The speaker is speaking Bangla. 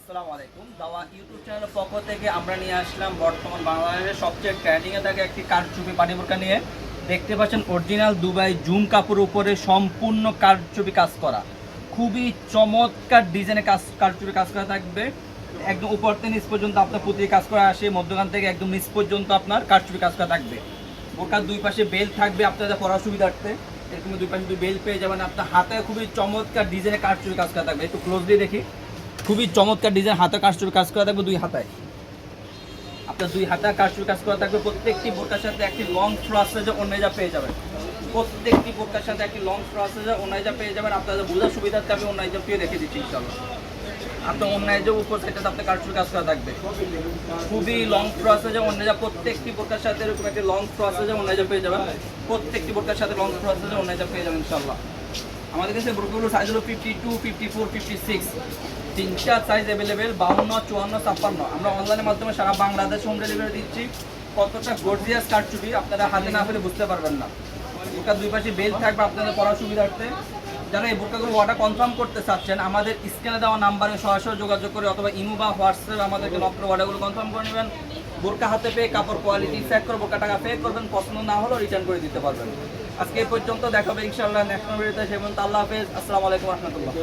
আসসালামু আলাইকুম। দাওয়া ইউটিউব চ্যানেলের পক্ষ থেকে আমরা নিয়ে আসলাম বর্তমান বাংলাদেশের সবচেয়ে ট্রেন্ডিংয়ে থাকা একটি কারচুপি পানি বোরকা নিয়ে। দেখতে পাচ্ছেন অরিজিনাল দুবাই জুম কাপড়ের উপরে সম্পূর্ণ কারচুপি কাজ করা, খুবই চমৎকার ডিজাইনের কারচুপি কাজ করা থাকবে। একদম উপর থেকে নিচ পর্যন্ত আপনার পুঁতি কাজ করা আসে, মধ্যখান থেকে একদম নিচ পর্যন্ত আপনার কারচুপি কাজ করা থাকবে। বোরকার দুই পাশে বেল্ট থাকবে আপনাদের পরার সুবিধার্থে। এরকম দুই পাশে দুই বেল্ট পেয়ে যাবেন। আপনার হাতে খুবই চমৎকার ডিজাইনের কারচুপি কাজ করা থাকবে। একটু ক্লোজলি দেখি, খুবই চমৎকার ডিজাইন, হাতে কারচুপি কাজ করা থাকবে। দুই হাতায় আপনার দুই হাতে কারচুপি কাজ করা থাকবে। প্রত্যেকটি বোরকার সাথে একটি লং ফ্রাসেজে ওন্নাইজা পেয়ে যাবেন। প্রত্যেকটি বোরকার সাথে একটি লং ফ্রাসেজে ওন্নাইজা পেয়ে যাবেন। আপনাদের বোঝার সুবিধার্থে আমি ওন্নাইজা পেয়ে রেখে দিচ্ছি ইনশাআল্লাহ। আপনার ওন্নাইজা উপর সাইডটাতে আপনার কারচুপি কাজ করা থাকবে। খুবই লং ফ্রাসেজে ওন্নাইজা, প্রত্যেকটি বোরকার সাথে এরকম একটি লং ফ্রাসেজে ওন্নাইজা পেয়ে যাবেন। প্রত্যেকটি বোরকার সাথে লং ফ্রাসেজে ওন্নাইজা পেয়ে যাবেন ইনশাআল্লাহ। আমাদের কাছে বোরকাগুলোর সাইজ হলো 52, 54, 56, তিনটা সাইজ অ্যাভেলেবেল, 52, 54, 56। আমরা অনলাইনের মাধ্যমে সারা বাংলাদেশ হোম ডেলিভারি দিচ্ছি। কতটা গর্জিয়াস কারচুপি আপনারা হাতে না পেলে বুঝতে পারবেন না। বোরকার দুই পাশে বেল্ট থাকবে আপনাদের পরার সুবিধার্থে। যারা এই বোরকাগুলো অর্ডার কনফার্ম করতে চাচ্ছেন, আমাদের স্ক্রিনে দেওয়া নাম্বারে সরাসরি যোগাযোগ করে অথবা ইমো বা হোয়াটসঅ্যাপে আমাদেরকে নক করে অর্ডারগুলো কনফার্ম করে নেবেন। বোরকা হাতে পেয়ে কাপড় কোয়ালিটি চেক করে বোরকা টাকা পে করবেন, পছন্দ না হলেও রিটার্ন করে দিতে পারবেন। আজকে এই পর্যন্ত, দেখাবে ইনশাআল্লাহ নেক্সট ভিডিওতে। সে পর্যন্ত আল্লাহ হাফেজ, আসসালামু আলাইকুম রহমতুল্লাহ।